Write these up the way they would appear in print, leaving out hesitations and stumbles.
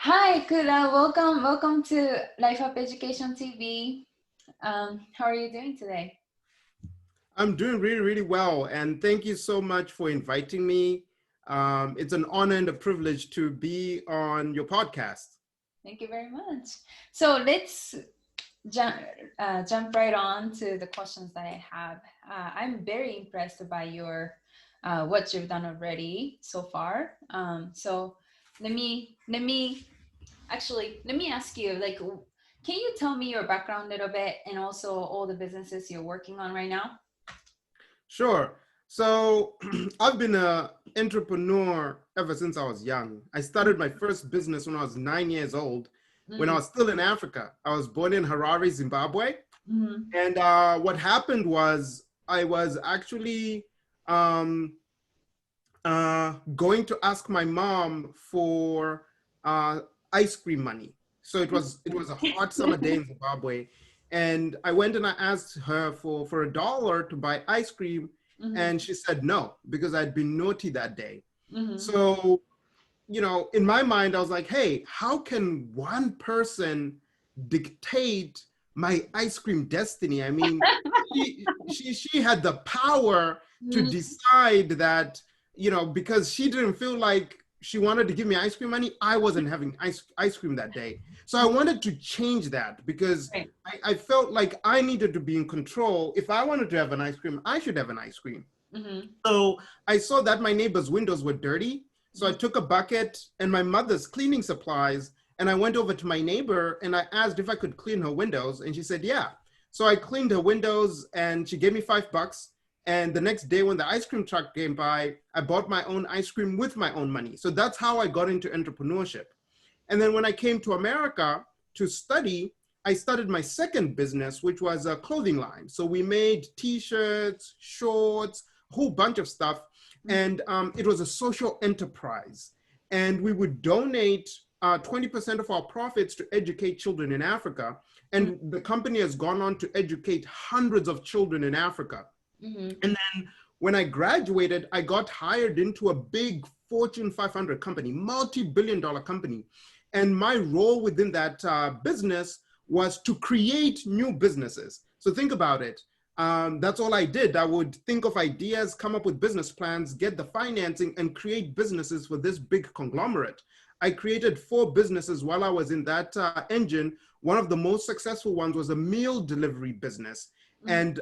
Hi, Kuda. Welcome to Life Up Education TV. How are you doing today? I'm doing really, really well. And thank you so much for inviting me. It's an honor and a privilege to be on your podcast. Thank you very much. So let's jump jump right on to the questions that I have. I'm very impressed by your what you've done already so far. So let me ask you, like, can you tell me your background a little bit and also all the businesses you're working on right now? Sure. So I've been an entrepreneur ever since I was young. I started my first business when I was 9 years old, when I Mm-hmm. was still in Africa. I was born in Harare, Zimbabwe. Mm-hmm. And what happened was I was actually um, going to ask my mom for uh, ice cream money. So it was a hot summer day in Zimbabwe, and I went and I asked her for $1 to buy ice cream, Mm-hmm. and she said no because I'd been naughty that day. Mm-hmm. So in my mind, I was like, hey, how can one person dictate my ice cream destiny? I mean, she had the power to decide that, because she didn't feel like she wanted to give me ice cream money, I wasn't having ice cream that day. So I wanted to change that because Right. I felt like I needed to be in control. If I wanted to have an ice cream, I should have an ice cream. Mm-hmm. So I saw that my neighbor's windows were dirty. So I took a bucket and my mother's cleaning supplies, and I went over to my neighbor and I asked if I could clean her windows. And she said, yeah. So I cleaned her windows and she gave me $5. And the next day when the ice cream truck came by, I bought my own ice cream with my own money. So that's how I got into entrepreneurship. And then when I came to America to study, I started my second business, which was a clothing line. So we made t-shirts, shorts, a whole bunch of stuff. And it was a social enterprise. And we would donate 20% of our profits to educate children in Africa. And the company has gone on to educate hundreds of children in Africa. Mm-hmm. And then when I graduated, I got hired into a big Fortune 500 company, multi-billion-dollar company. And my role within that business was to create new businesses. So think about it. That's all I did. I would think of ideas, come up with business plans, get the financing, and create businesses for this big conglomerate. I created 4 businesses while I was in that engine. One of the most successful ones was a meal delivery business. Mm-hmm. And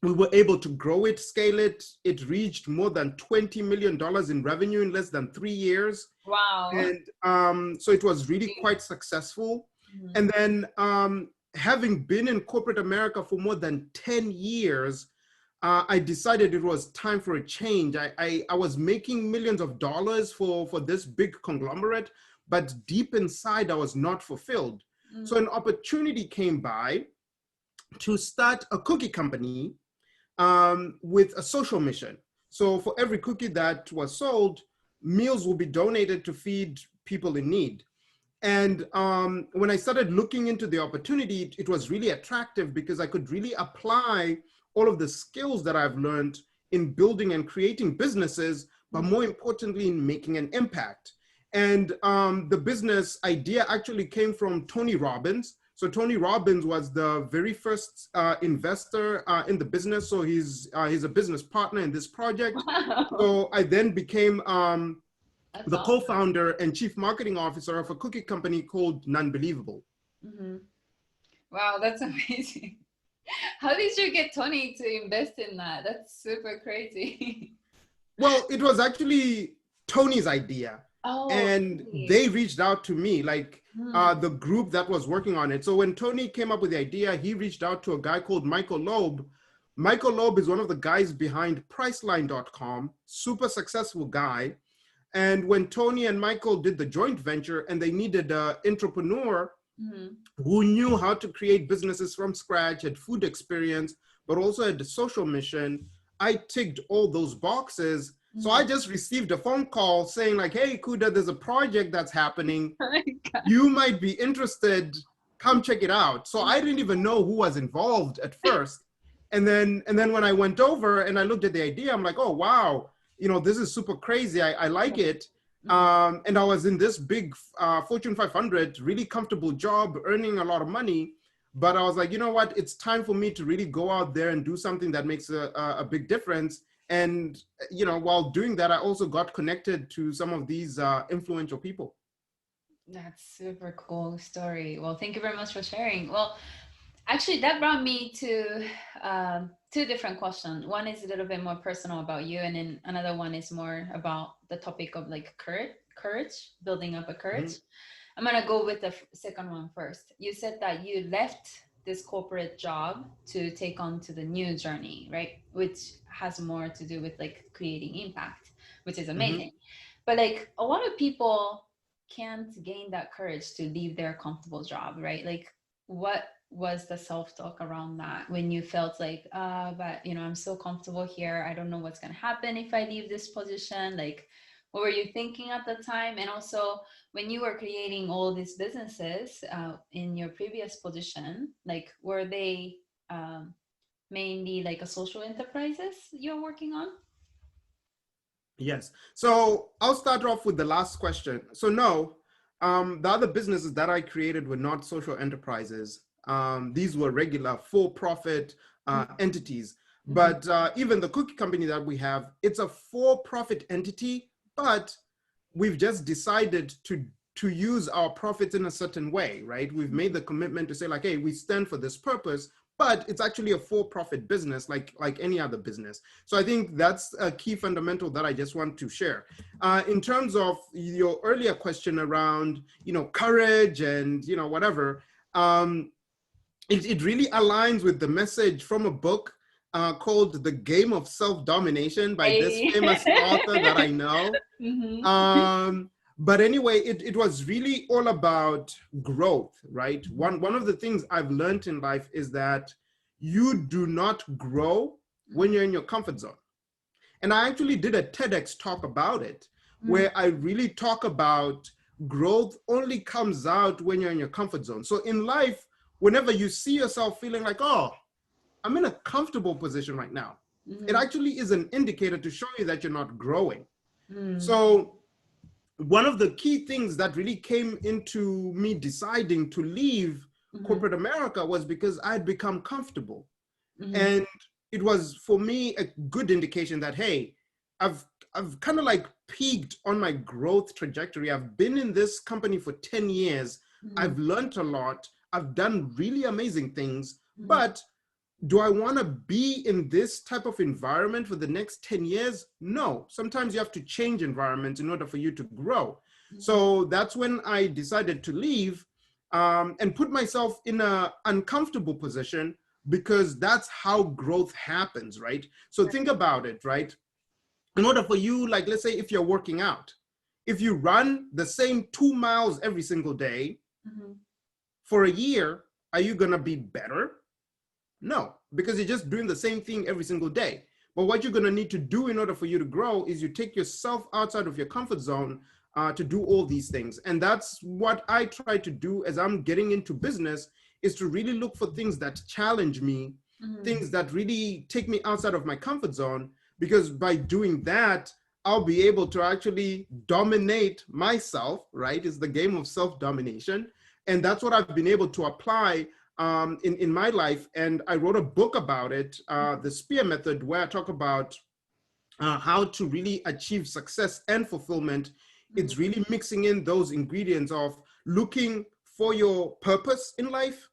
we were able to grow it, scale it. It reached more than $20 million in revenue in less than 3 years. Wow. And so it was really quite successful. Mm-hmm. And then having been in corporate America for more than 10 years, I decided it was time for a change. I was making millions of dollars for this big conglomerate, but deep inside I was not fulfilled. So Mm-hmm. an opportunity came by to start a cookie company with a social mission. So for every cookie that was sold, meals will be donated to feed people in need. And when I started looking into the opportunity, it was really attractive because I could really apply all of the skills that I've learned in building and creating businesses, but more importantly, in making an impact. And the business idea actually came from Tony Robbins. So Tony Robbins was the very first investor in the business. So he's a business partner in this project. Wow. So I then became That's the awesome. co-founder and chief marketing officer of a cookie company called Nunbelievable. Mm-hmm. Wow, that's amazing. How did you get Tony to invest in that? That's super crazy. Well, it was actually Tony's idea, Oh, and really? they reached out to me, like Hmm. the group that was working on it. So when Tony came up with the idea, he reached out to a guy called Michael Loeb. Michael Loeb is one of the guys behind Priceline.com, super successful guy. And when Tony and Michael did the joint venture and they needed an entrepreneur Mm-hmm. who knew how to create businesses from scratch, had food experience, but also had the social mission, I ticked all those boxes. So Mm-hmm. I just received a phone call saying like, hey, Kuda, there's a project that's happening. Oh my God. You might be interested. Come check it out. So I didn't even know who was involved at first. And then when I went over and I looked at the idea, I'm like, oh, wow, this is super crazy. I like it. And I was in this big Fortune 500, really comfortable job, earning a lot of money. But I was like, you know what? It's time for me to really go out there and do something that makes a big difference. And, you know, while doing that, I also got connected to some of these influential people. That's super cool story. Well, thank you very much for sharing. Well, actually, that brought me to two different questions. One is a little bit more personal about you, and then another one is more about the topic of like courage, building up a courage. Mhm. I'm gonna go with the second one first. You said that you left this corporate job to take on to the new journey, right? Which has more to do with like creating impact, which is Mhm. amazing. But like a lot of people can't gain that courage to leave their comfortable job, right? Like what was the self-talk around that when you felt like, but you know, I'm so comfortable here. I don't know what's gonna happen if I leave this position. Like, what were you thinking at the time? And also, when you were creating all these businesses in your previous position, like were they um, mainly like a social enterprises you're working on? Yes. So I'll start off with the last question. So no, the other businesses that I created were not social enterprises. These were regular for-profit entities. Mm-hmm. But even the cookie company that we have, it's a for-profit entity, but we've just decided to use our profits in a certain way, right? We've made the commitment to say like, hey, we stand for this purpose, but it's actually a for-profit business like any other business. So I think that's a key fundamental that I just want to share. In terms of your earlier question around, you know, courage and, you know, whatever, it really aligns with the message from a book called The Game of Self-Domination by this Hey. famous author that I know. Mm-hmm. But anyway, it was really all about growth, right? One of the things I've learned in life is that you do not grow when you're in your comfort zone. And I actually did a TEDx talk about it, where I really talk about growth only comes out when you're in your comfort zone. So in life, whenever you see yourself feeling like, oh, I'm in a comfortable position right now, it Mm-hmm. actually is an indicator to show you that you're not growing. Mm-hmm. So one of the key things that really came into me deciding to leave Mm-hmm. corporate America was because I had become comfortable. Mm-hmm. And it was for me a good indication that, hey, I've I've kind of like peaked on my growth trajectory. I've been in this company for 10 years. Mm-hmm. I've learned a lot. I've done really amazing things, Mm-hmm. but do I want to be in this type of environment for the next 10 years? No. Sometimes you have to change environments in order for you to grow. Mm-hmm. So that's when I decided to leave and put myself in an uncomfortable position, because that's how growth happens, right? So Right. think about it, right? In order for you, like, let's say if you're working out, if you run the same 2 miles every single day Mm-hmm. for a year, are you going to be better? No, because you're just doing the same thing every single day. But what you're going to need to do in order for you to grow is you take yourself outside of your comfort zone to do all these things. And that's what I try to do as I'm getting into business, is to really look for things that challenge me, Mm-hmm. things that really take me outside of my comfort zone, because by doing that, I'll be able to actually dominate myself, right? It's the game of self-domination. And that's what I've been able to apply in my life. And I wrote a book about it, the S.P.E.A.R method, where I talk about how to really achieve success and fulfillment. Mm-hmm. It's really mixing in those ingredients of looking for your purpose in life,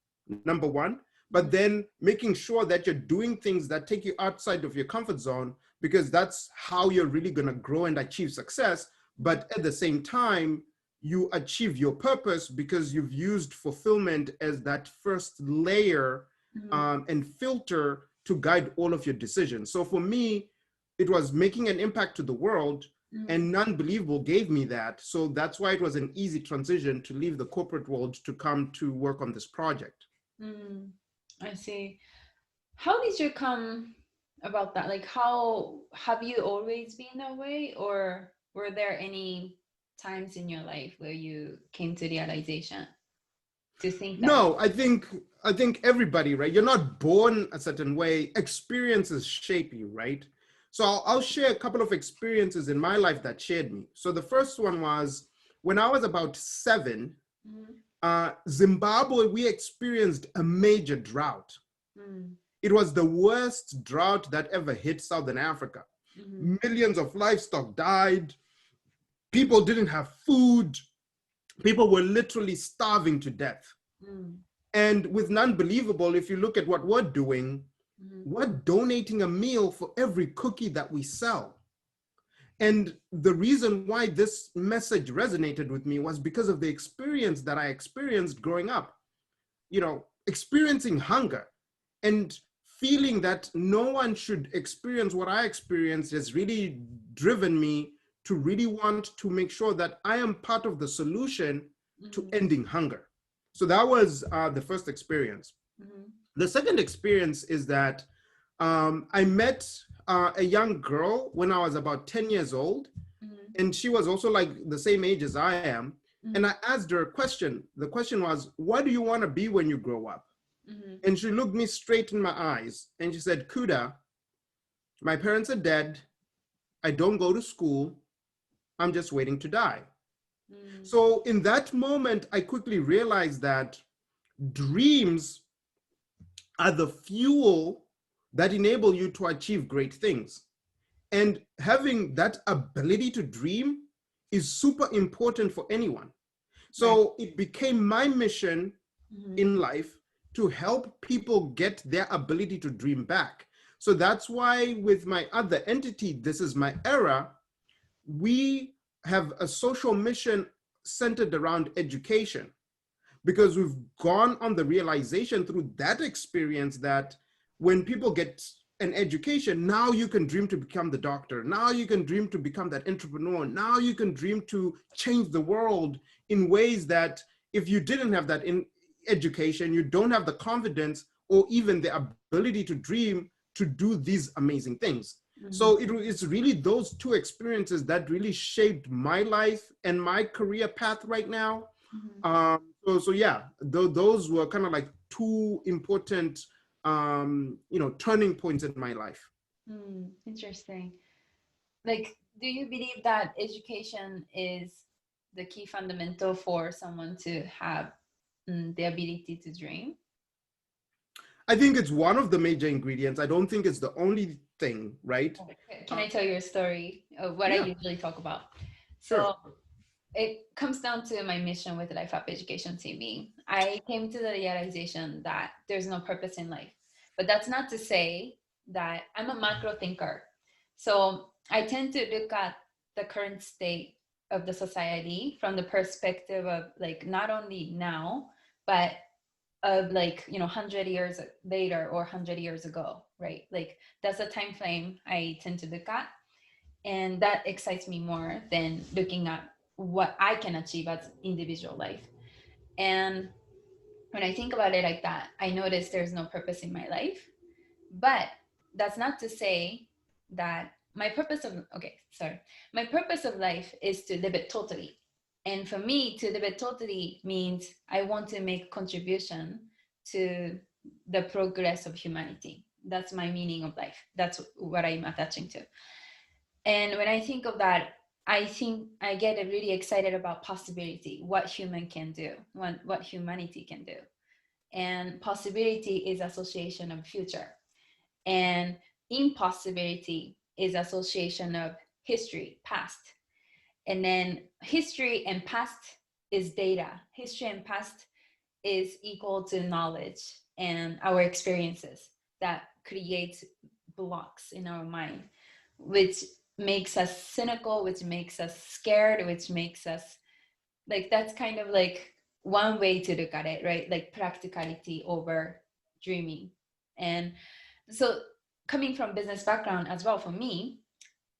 number one, but then making sure that you're doing things that take you outside of your comfort zone, because that's how you're really going to grow and achieve success. But at the same time, you achieve your purpose because you've used fulfillment as that first layer Mm-hmm. and filter to guide all of your decisions. So for me, it was making an impact to the world, Mm-hmm. and Nunbelievable gave me that. So that's why it was an easy transition to leave the corporate world to come to work on this project. Mm-hmm. I see. How did you come about that? Like, how have you always been that way, or were there any times in your life where you came to realization to think that way? No, I think everybody, right? You're not born a certain way. Experiences shape you, right? So I'll share a couple of experiences in my life that shaped me. So the first one was when I was about 7, Zimbabwe, we experienced a major drought. It was the worst drought that ever hit Southern Africa. Millions of livestock died. People didn't have food. People were literally starving to death. And with Nunbelievable, if you look at what we're doing, we're donating a meal for every cookie that we sell. And the reason why this message resonated with me was because of the experience that I experienced growing up, you know, experiencing hunger and feeling that no one should experience what I experienced has really driven me to really want to make sure that I am part of the solution to ending hunger. So that was the first experience. The second experience is that I met a young girl when I was about 10 years old, and she was also like the same age as I am. And I asked her a question. The question was, what do you want to be when you grow up? And she looked me straight in my eyes and she said, Kuda, my parents are dead. I don't go to school. I'm just waiting to die. So in that moment, I quickly realized that dreams are the fuel that enable you to achieve great things. And having that ability to dream is super important for anyone. So it became my mission in life to help people get their ability to dream back. So that's why with my other entity, This Is My Era, we have a social mission centered around education, because we've gone on the realization through that experience that when people get an education, now you can dream to become the doctor. Now you can dream to become that entrepreneur. Now you can dream to change the world in ways that if you didn't have that in education, you don't have the confidence or even the ability to dream to do these amazing things. So it's really those two experiences that really shaped my life and my career path right now. So yeah, those were kind of like two important, turning points in my life. Interesting. Like, do you believe that education is the key fundamental for someone to have the ability to dream? I think it's one of the major ingredients. I don't think it's the only thing, right? Can I tell you a story of what I usually talk about? So Sure. it comes down to my mission with Life Up Education TV. I came to the realization that there's no purpose in life. But that's not to say that I'm a macro thinker. So I tend to look at the current state of the society from the perspective of like not only now, but of like 100 years later or 100 years ago, right? Like that's a time frame I tend to look at, and that excites me more than looking at what I can achieve as individual life. And when I think about it like that, I notice there's no purpose in my life. But that's not to say that my purpose of life is to live it totally. And for me, to live it totally means I want to make contribution to the progress of humanity. That's my meaning of life. That's what I'm attaching to. And when I think of that, I think I get really excited about possibility, what human can do, what humanity can do. And possibility is association of future. And impossibility is association of history, past. And then history and past is data. History and past is equal to knowledge and our experiences that creates blocks in our mind, which makes us cynical, which makes us scared, which makes us like, that's kind of like one way to look at it, right? Like practicality over dreaming. And so coming from business background as well, for me,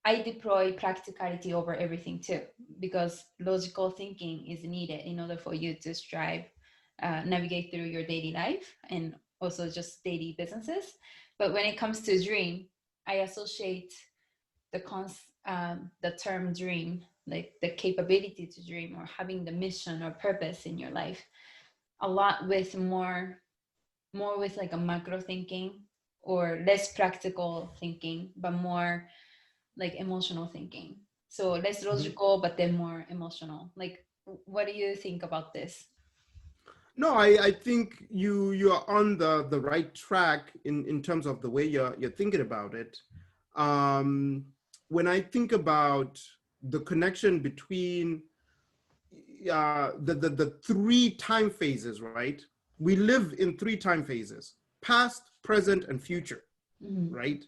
I deploy practicality over everything too, because logical thinking is needed in order for you to strive, navigate through your daily life and also just daily businesses. But when it comes to dream, I associate the term dream, like the capability to dream or having the mission or purpose in your life, a lot with more with like a macro thinking or less practical thinking, but more like emotional thinking. So less Mhm. logical, but then more emotional. Like, what do you think about this? No, I think you are on the right track in terms of the way you're thinking about it. Um, when I think about the connection between the three time phases, right? We live in three time phases: past, present, and future, Mm-hmm. right?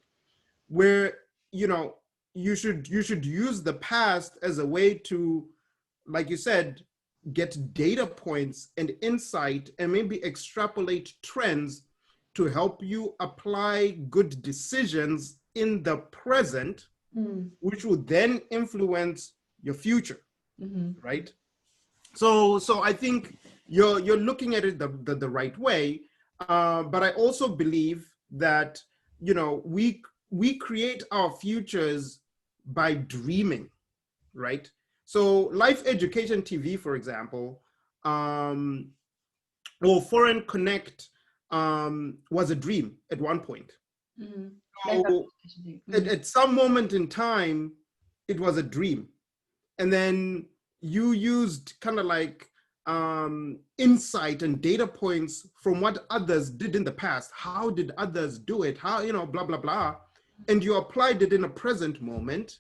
Where you know you should use the past as a way to, like you said, get data points and insight and maybe extrapolate trends to help you apply good decisions in the present, Mm-hmm. which will then influence your future, Mm-hmm. right? So I think you're looking at it the right way, but I also believe that we create our futures by dreaming, right? So Life Education TV, for example, um, or Foreign Connect, was a dream at one point. Mm-hmm. Life So application. at, Mm-hmm. at some moment in time, it was a dream. And then you used kind of like insight and data points from what others did in the past. How did others do it? How, blah, blah, blah. And you applied it in a present moment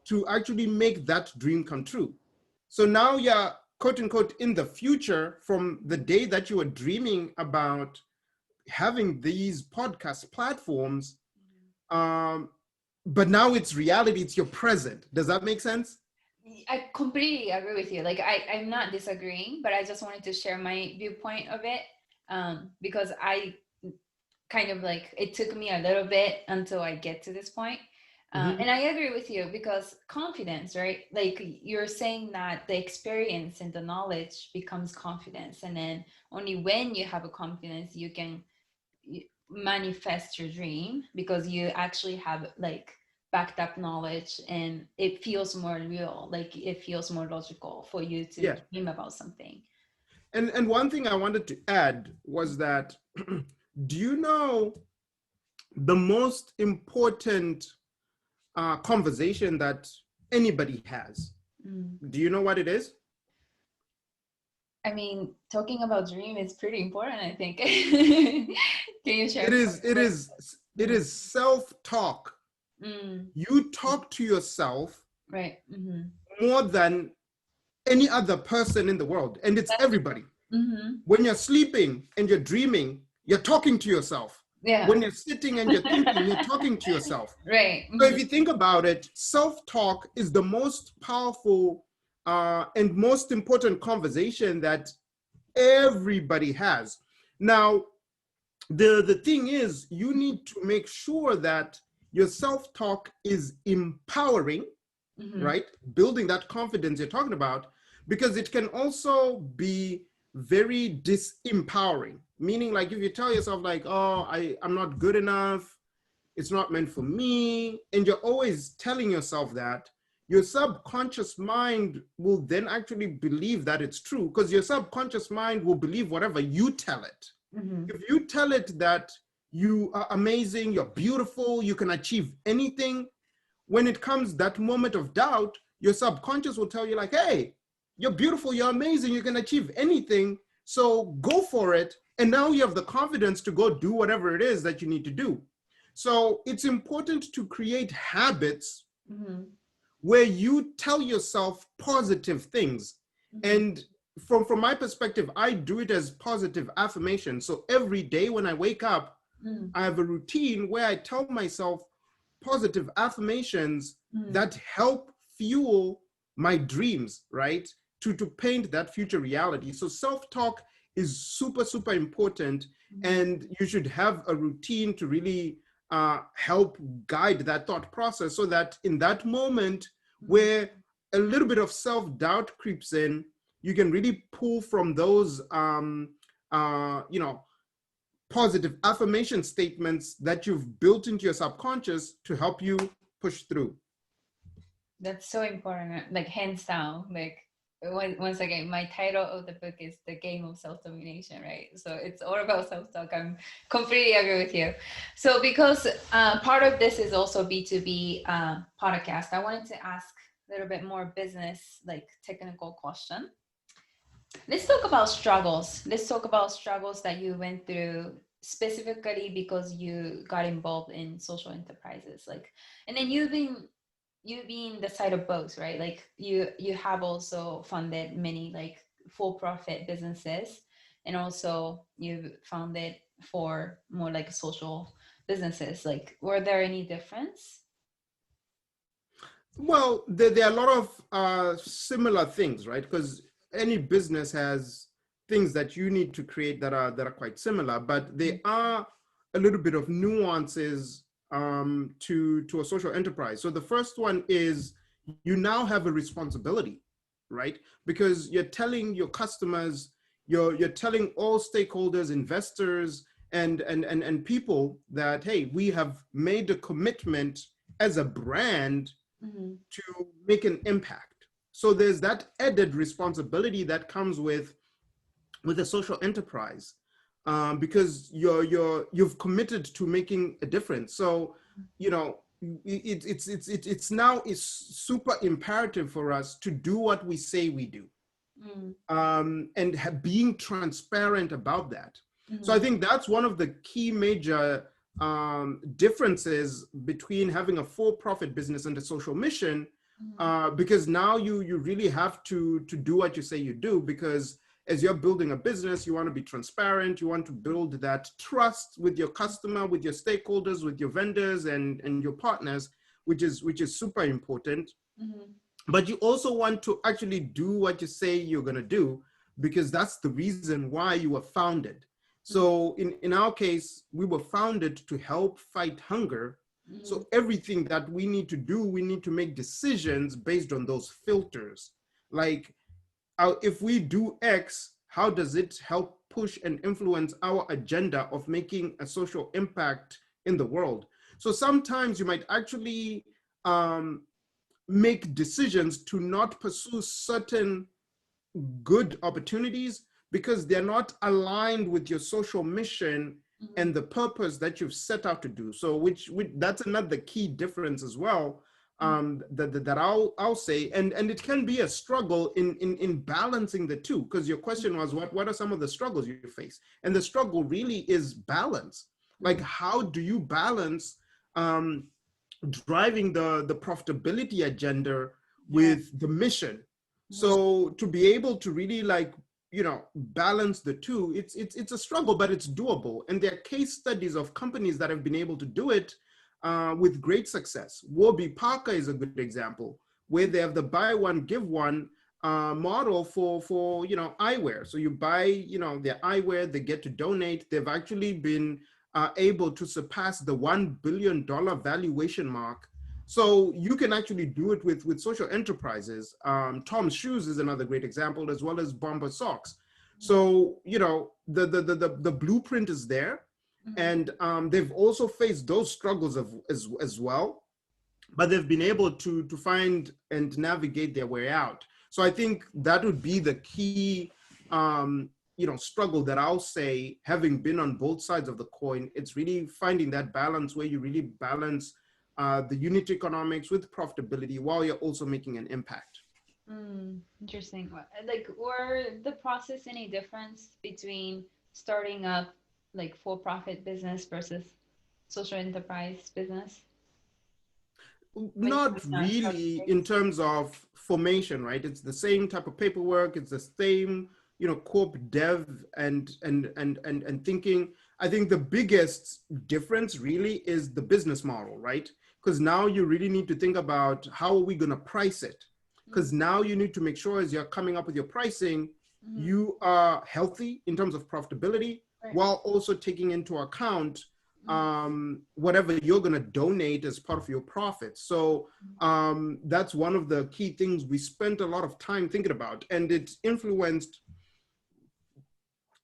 to actually make that dream come true. So now you're quote unquote in the future from the day that you were dreaming about having these podcast platforms. Um, but now it's reality, it's your present. Does that make sense? I completely agree with you. Like I'm not disagreeing, but I just wanted to share my viewpoint of it. Because I kind of like it took me a little bit until I get to this point. Mm-hmm. And I agree with you because confidence, right? Like you're saying that the experience and the knowledge becomes confidence. And then only when you have a confidence, you can manifest your dream because you actually have like backed up knowledge and it feels more real, like it feels more logical for you to Yeah. dream about something. And one thing I wanted to add was that do you know the most important conversation that anybody has? Mm. Do you know what it is? I mean, talking about dream is pretty important, I think. Can you share It is it what? is it is self-talk. Mm, You talk to yourself right. Mm-hmm. more than any other person in the world, and it's That's everybody. mm-hmm. When you're sleeping and you're dreaming, you're talking to yourself. Yeah. When you're sitting and you're thinking, you're talking to yourself. Right. So Mm-hmm. if you think about it, self-talk is the most powerful and most important conversation that everybody has. Now, the thing is, you need to make sure that your self-talk is empowering, Mm-hmm. right? Building that confidence you're talking about, because it can also be very disempowering. Meaning, like if you tell yourself, like, oh, I'm not good enough, it's not meant for me, and you're always telling yourself that, your subconscious mind will then actually believe that it's true, because your subconscious mind will believe whatever you tell it. Mm-hmm. If you tell it that you are amazing, you're beautiful, you can achieve anything, when it comes that moment of doubt, your subconscious will tell you like, hey, you're beautiful, you're amazing, you can achieve anything, so go for it. And now you have the confidence to go do whatever it is that you need to do. So it's important to create habits Mm-hmm. where you tell yourself positive things. Mm-hmm. And from my perspective, I do it as positive affirmation. So every day when I wake up, Mm-hmm. I have a routine where I tell myself positive affirmations that help fuel my dreams, right? To paint that future reality. So self-talk is super, super important. Mm-hmm. And you should have a routine to really help guide that thought process, so that in that moment Mm-hmm. where a little bit of self-doubt creeps in, you can really pull from those positive affirmation statements that you've built into your subconscious to help you push through. That's so important. Like hands down. Like once again, my title of the book is The Game of Self-Domination, right? So it's all about self-talk. I'm completely agree with you. So because part of this is also B2B podcast, I wanted to ask a little bit more business, like technical question. Let's talk about struggles. Let's talk about struggles that you went through specifically because you got involved in social enterprises. Like, and then you being the side of both, right? Like you have also funded many like for-profit businesses, and also you've founded for more like social businesses. Like, were there any difference? Well, there are a lot of similar things, right? Because any business has things that you need to create that are quite similar, but there are a little bit of nuances to a social enterprise. So the first one is you now have a responsibility, right? Because you're telling your customers, you're telling all stakeholders, investors, and people that, hey, we have made a commitment as a brand Mm-hmm. to make an impact. So there's that added responsibility that comes with a social enterprise, because you've committed to making a difference. So you know it's now is super imperative for us to do what we say we do, and being transparent about that. So I Mm-hmm. think that's one of the key major differences between having a for-profit business and a social mission, because now you really have to do what you say you do, because as you're building a business, you want to be transparent, you want to build that trust with your customer, with your stakeholders, with your vendors and your partners, which is super important. Mm-hmm. But you also want to actually do what you say you're going to do, because that's the reason why you were founded. So in our case, we were founded to help fight hunger. Mm-hmm. So everything that we need to do, we need to make decisions based on those filters. Like, if we do X, how does it help push and influence our agenda of making a social impact in the world? So sometimes you might actually make decisions to not pursue certain good opportunities because they're not aligned with your social mission Mm-hmm. and the purpose that you've set out to do. So which that's another key difference as well, that I'll say, and it can be a struggle in balancing the two, because your question was what are some of the struggles you face, and the struggle really is balance. Like, how do you balance um, driving the profitability agenda Yeah. with the mission? Mm-hmm. So to be able to really, like, balance the two, it's a struggle, but it's doable. And there are case studies of companies that have been able to do it with great success. Warby Parker is a good example, where they have the buy one give one model for eyewear. So you buy their eyewear, they get to donate. They've actually been able to surpass the $1 billion valuation mark. So you can actually do it with social enterprises. Tom's Shoes is another great example, as well as Bomber Socks. So the blueprint is there, Mm-hmm. and they've also faced those struggles as well, but they've been able to find and navigate their way out. So I think that would be the key struggle that I'll say, having been on both sides of the coin. It's really finding that balance where you really balance the unit economics with profitability while you're also making an impact. Interesting. Like, were the process any difference between starting up like for-profit business versus social enterprise business when it Not comes down to really in logistics? terms of formation, right? It's the same type of paperwork. It's the same, corp dev and thinking. I think the biggest difference really is the business model, right? Because now you really need to think about how are we going to price it? Because now you need to make sure as you're coming up with your pricing, Mm-hmm. you are healthy in terms of profitability, Right. while also taking into account Mm-hmm. whatever you're going to donate as part of your profits. So that's one of the key things we spent a lot of time thinking about, and it influenced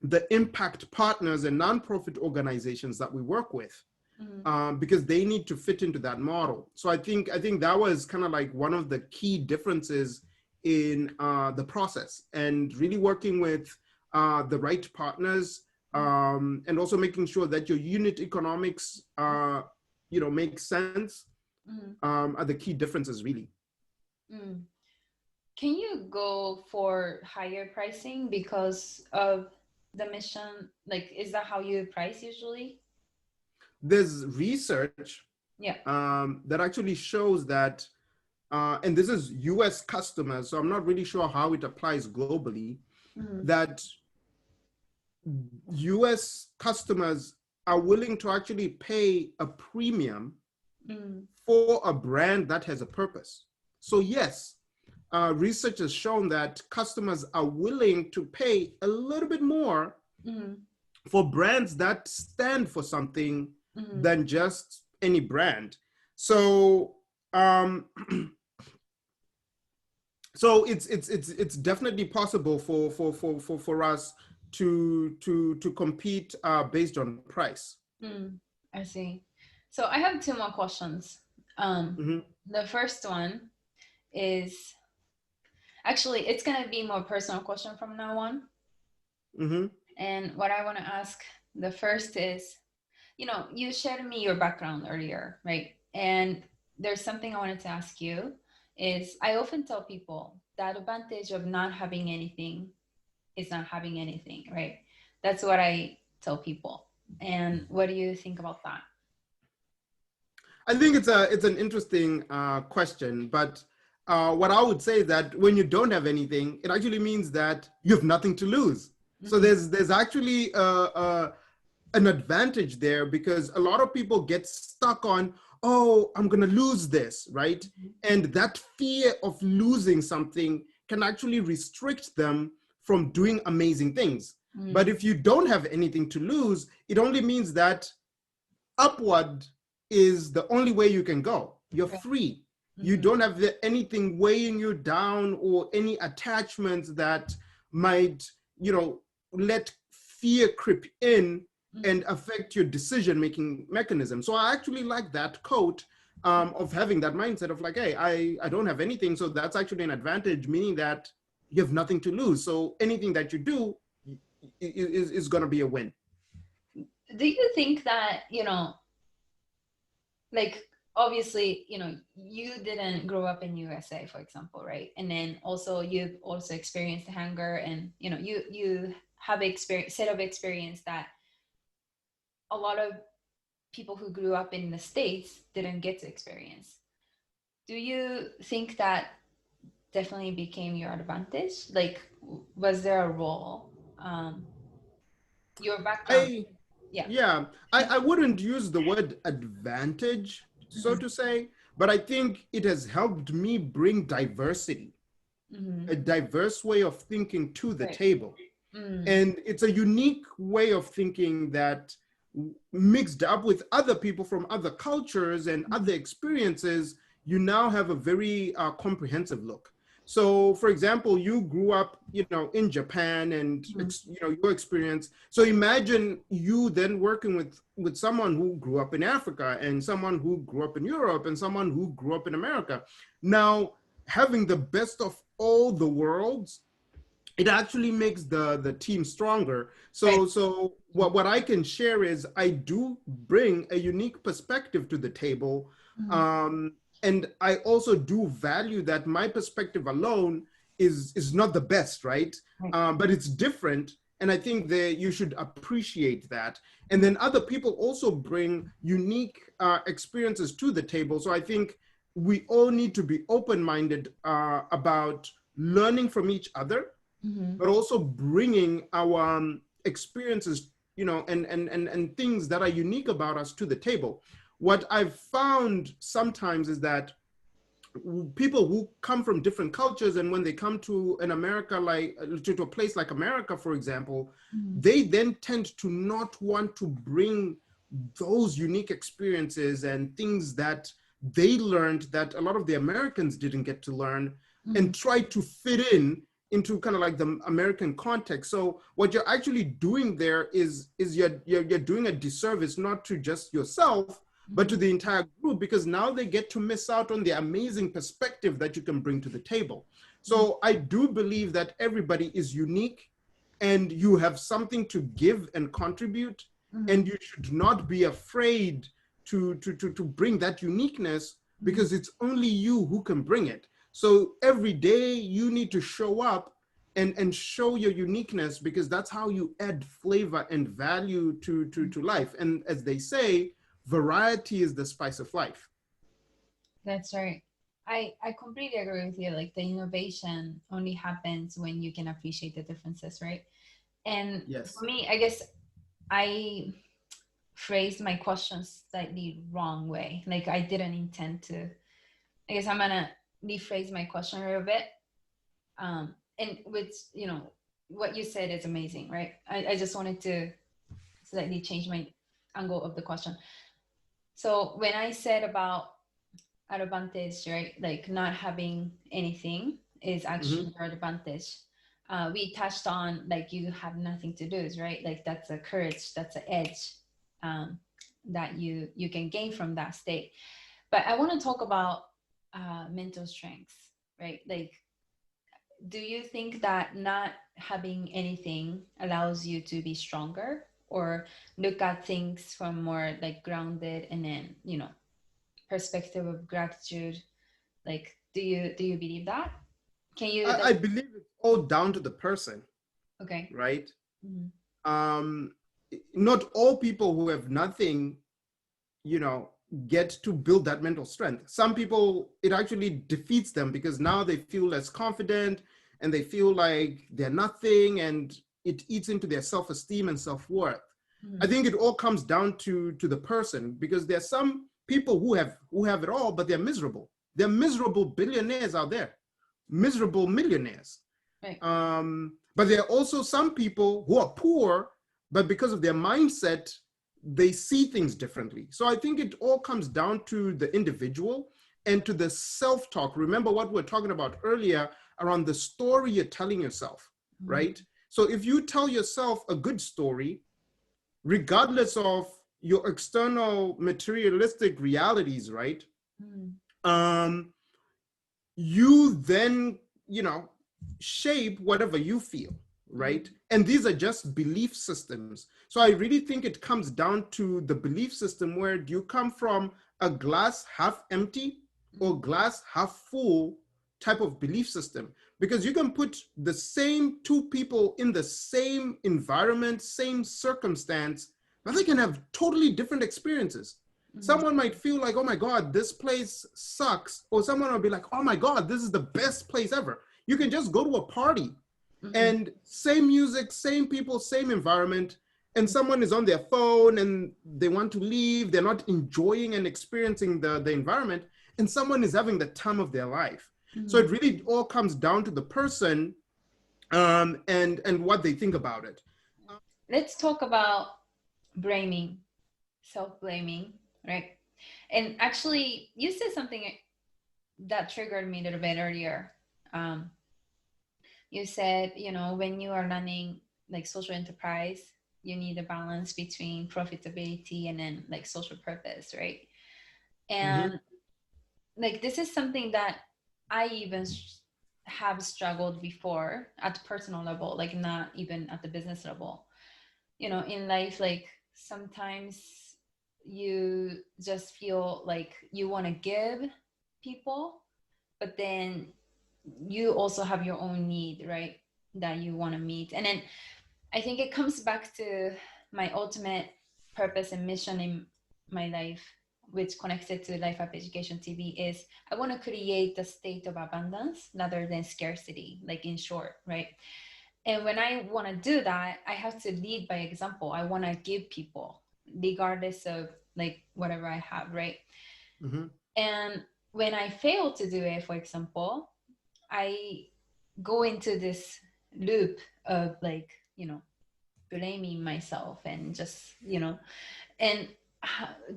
the impact partners and nonprofit organizations that we work with, Mm-hmm. because they need to fit into that model. So I think that was kind of like one of the key differences in the process and really working with the right partners, and also making sure that your unit economics, make sense, are the key differences really. Mm. Can you go for higher pricing because of the mission? Like, is that how you price usually? There's research Yeah. that actually shows that, and this is US customers, so I'm not really sure how it applies globally, that US customers are willing to actually pay a premium for a brand that has a purpose. So yes, research has shown that customers are willing to pay a little bit more for brands that stand for something than just any brand. So so it's definitely possible for us to compete based on price. I see. So I have two more questions. The first one is actually, it's gonna be more personal question from now on. And what I want to ask, the first is, you shared me your background earlier, right? And there's something I wanted to ask you is, I often tell people the advantage of not having anything is not having anything, right? That's what I tell people. And what do you think about that? I think it's an interesting question, but what I would say is that when you don't have anything, it actually means that you have nothing to lose. So there's actually an advantage there, because a lot of people get stuck on, oh, I'm gonna lose this, right? And that fear of losing something can actually restrict them from doing amazing things. But if you don't have anything to lose, it only means that upward is the only way you can go. You're free. You don't have anything weighing you down or any attachments that might, let fear creep in and affect your decision-making mechanism. So I actually like that quote of having that mindset of like, hey, I don't have anything, so that's actually an advantage, meaning that you have nothing to lose. So anything that you do is going to be a win. Do you think that, like, obviously, you didn't grow up in USA, for example, right? And then also you've also experienced hunger, and you have set of experience that a lot of people who grew up in the States didn't get to experience. Do you think that definitely became your advantage? Like, was there a role? Your background. I wouldn't use the word advantage, so to say, but I think it has helped me bring diversity, a diverse way of thinking to the table. And it's a unique way of thinking that, mixed up with other people from other cultures and other experiences, you now have a very comprehensive look. So, for example, you grew up, in Japan, and your experience. So imagine you then working with someone who grew up in Africa, and someone who grew up in Europe, and someone who grew up in America. Now, having the best of all the worlds, it actually makes the team stronger. So what I can share is I do bring a unique perspective to the table. And I also do value that my perspective alone is not the best, right? But it's different. And I think that you should appreciate that. And then other people also bring unique experiences to the table. So I think we all need to be open-minded about learning from each other, but also bringing our experiences, and things that are unique about us to the table. What I've found sometimes is that people who come from different cultures, and when they come to an America, like to a place like America, for example, they then tend to not want to bring those unique experiences and things that they learned that a lot of the Americans didn't get to learn, and try to fit into kind of like the American context. So what you're actually doing there is you're doing a disservice, not to just yourself, but to the entire group, because now they get to miss out on the amazing perspective that you can bring to the table. So I do believe that everybody is unique and you have something to give and contribute, and you should not be afraid to bring that uniqueness, because it's only you who can bring it. So every day you need to show up and show your uniqueness, because that's how you add flavor and value to life. And as they say, variety is the spice of life. That's right. I completely agree with you. Like the innovation only happens when you can appreciate the differences, right? And Yes. for me, I guess I phrased my question slightly wrong way. Like I didn't intend to. I guess I'm gonna rephrase my question a little bit. And with what you said is amazing, right? I just wanted to slightly change my angle of the question. So when I said about advantage, right? Like not having anything is Mm-hmm. actually your advantage. We touched on like you have nothing to lose, right? Like that's a courage, that's an edge that you can gain from that state. But I want to talk about mental strengths, right? Like, do you think that not having anything allows you to be stronger, or look at things from more like grounded and then perspective of gratitude? Like, do you believe that? Can you I like believe it's all down to the person, okay. right? Mm-hmm. Um, Not all people who have nothing, you know, get to build that mental strength. Some people, it actually defeats them, because now they feel less confident and they feel like they're nothing, and it eats into their self-esteem and self-worth. I Mm-hmm. think it all comes down to the person, because there are some people who have it all, but they're miserable. They're miserable billionaires out there, miserable millionaires. Right. But there are also some people who are poor, but because of their mindset, they see things differently. So I think it all comes down to the individual and to the self-talk. Remember what we were talking about earlier around the story you're telling yourself, Mm-hmm. right? So if you tell yourself a good story, regardless of your external materialistic realities, right? Mm-hmm. Um, you then, you know, shape whatever you feel, right? And these are just belief systems. So I really think it comes down to the belief system. Where do you come from? A glass half empty or glass half full type of belief system? Because you can put the same two people in the same environment, same circumstance, but they can have totally different experiences. Mm-hmm. Someone might feel like, oh my God, this place sucks. Or someone will be like, oh my God, this is the best place ever. You can just go to a party Mm-hmm. and same music, same people, same environment, and someone is on their phone and they want to leave. They're not enjoying and experiencing the environment, and someone is having the time of their life. So Mm-hmm. it really all comes down to the person, and what they think about it. Let's talk about blaming, self-blaming, right? And actually, you said something that triggered me a little bit earlier. Um, you said, when you are running like social enterprise, you need a balance between profitability and then like social purpose, right? Mm-hmm. And like this is something that I even have struggled before at personal level, like not even at the business level. In life, like sometimes you just feel like you want to give people, but then you also have your own need, right? That you want to meet. And then I think it comes back to my ultimate purpose and mission in my life, which connected to Life Up Education TV, is I want to create a state of abundance rather than scarcity, like in short, right? And when I want to do that, I have to lead by example. I want to give people, regardless of like whatever I have, right? Mm-hmm. And when I fail to do it, for example, I go into this loop of like, blaming myself and just, and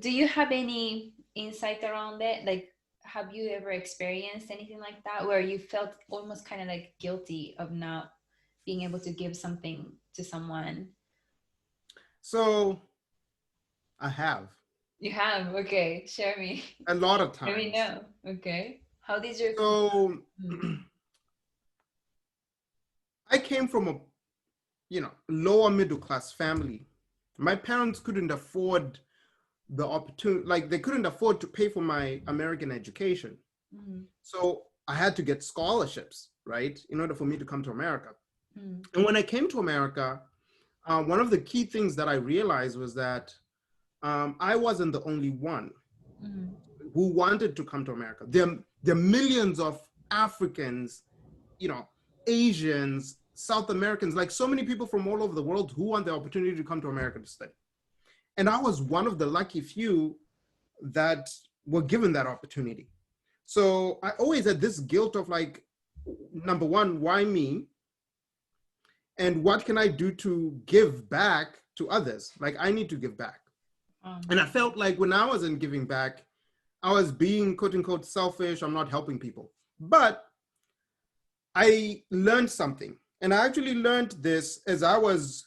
do you have any insight around it? Like, have you ever experienced anything like that where you felt almost kind of like guilty of not being able to give something to someone? So I have. You have, okay. Share me. A lot of Let me times. know. Okay. How did your So mm, I came from a, lower middle class family. My parents couldn't afford the opportunity, like they couldn't afford to pay for my American education. mm, So I had to get scholarships, right, in order for me to come to America. mm, And when I came to America, one of the key things that I realized was that I wasn't the only one mm, who wanted to come to America. There are millions of Africans, you know, Asians, South Americans, like so many people from all over the world who want the opportunity to come to America to study. And I was one of the lucky few that were given that opportunity. So I always had this guilt of like, number one, why me? And what can I do to give back to others? Like I need to give back. And I felt like when I wasn't giving back, I was being quote unquote selfish. I'm not helping people. But I learned something. And I actually learned this as I was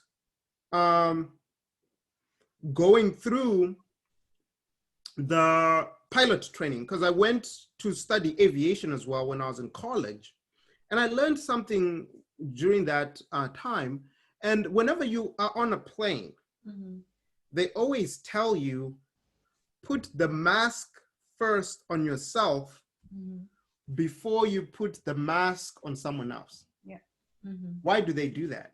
um, going through the pilot training, because I went to study aviation as well when I was in college. And I learned something during that time. And whenever you are on a plane, mm, they always tell you, put the mask first on yourself mm, before you put the mask on someone else. yeah. Mm-hmm. Why do they do that?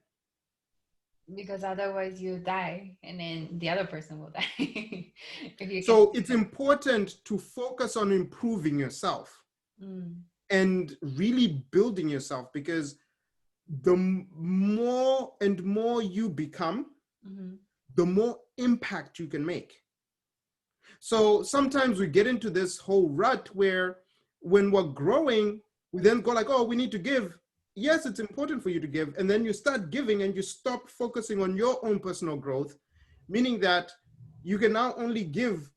Because otherwise you die and then the other person will die. If you can So see it's that. important to focus on improving yourself Mm, and really building yourself, because the more and more you become, mm-hmm. the more impact you can make. So sometimes we get into this whole rut where when we're growing, we then go like, oh, we need to give. Yes, it's important for you to give. And then you start giving and you stop focusing on your own personal growth, meaning that you can now only give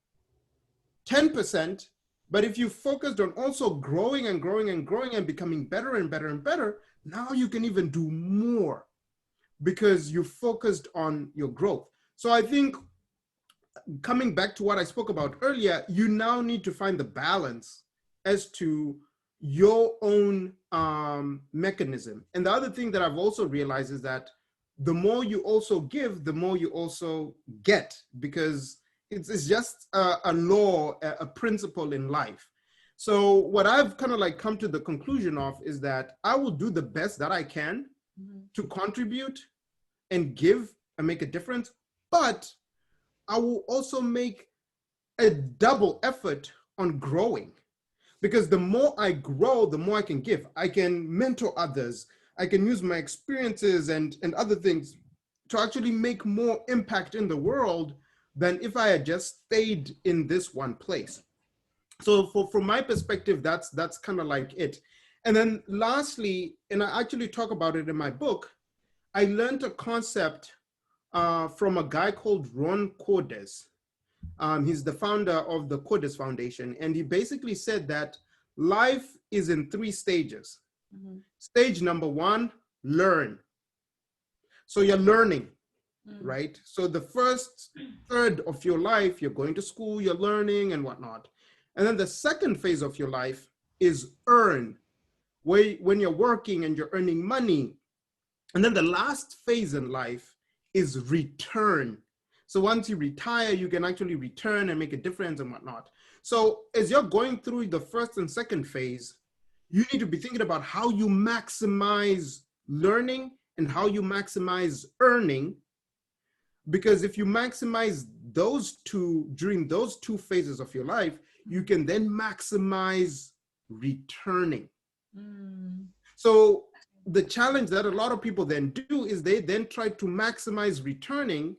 10%. But if you focused on also growing and growing and growing and becoming better and better and better, now you can even do more because you focused on your growth. So I think coming back to what I spoke about earlier, you now need to find the balance as to your own mechanism. And the other thing that I've also realized is that the more you also give, the more you also get, because it's just a law, a principle in life. So what I've kind of like come to the conclusion of is that I will do the best that I can Mm-hmm. to contribute and give and make a difference, but I will also make a double effort on growing, because the more I grow, the more I can give. I can mentor others. I can use my experiences and other things to actually make more impact in the world than if I had just stayed in this one place. So from my perspective, that's kind of like it. And then lastly, and I actually talk about it in my book, I learned a concept from a guy called Ron Cordes. He's the founder of the Kudas Foundation. And he basically said that life is in three stages. Mm-hmm. Stage number one, learn. So you're learning, Mm, right? So the first third of your life, you're going to school, you're learning and whatnot. And then the second phase of your life is earn, where when you're working and you're earning money. And then the last phase in life is return. So once you retire, you can actually return and make a difference and whatnot. So as you're going through the first and second phase, you need to be thinking about how you maximize learning and how you maximize earning. Because if you maximize those two during those two phases of your life, you can then maximize returning. mm, So the challenge that a lot of people then do is they then try to maximize returning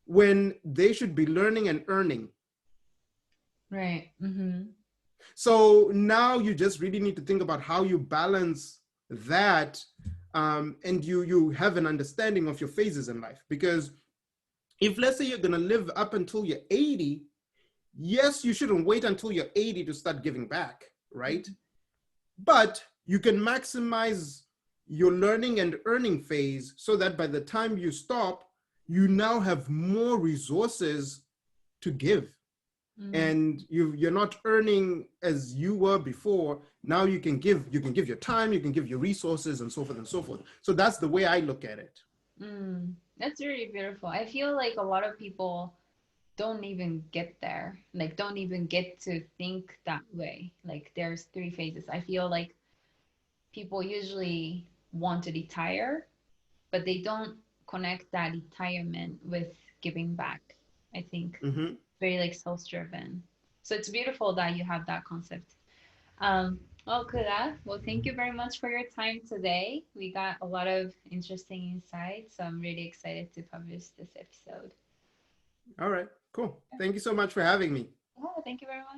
when they should be learning and earning. right. Mm-hmm. So now you just really need to think about how you balance that, and you have an understanding of your phases in life. Because if let's say you're going to live up until you're 80, yes, you shouldn't wait until you're 80 to start giving back, right? But you can maximize your learning and earning phase so that by the time you stop, you now have more resources to give. Mm. and you're not earning as you were before. Now you can give your time, you can give your resources, and so forth and so forth. So that's the way I look at it. Mm. That's really beautiful. I feel like a lot of people don't even get there, like don't even get to think that way. Like there's three phases. I feel like people usually want to retire, but they don't connect that retirement with giving back. I think Mm-hmm. very like self-driven. So it's beautiful that you have that concept. Well, Kuda, well, thank you very much for your time today. We got a lot of interesting insights, so I'm really excited to publish this episode. All right, cool. Thank you so much for having me. Oh, thank you very much.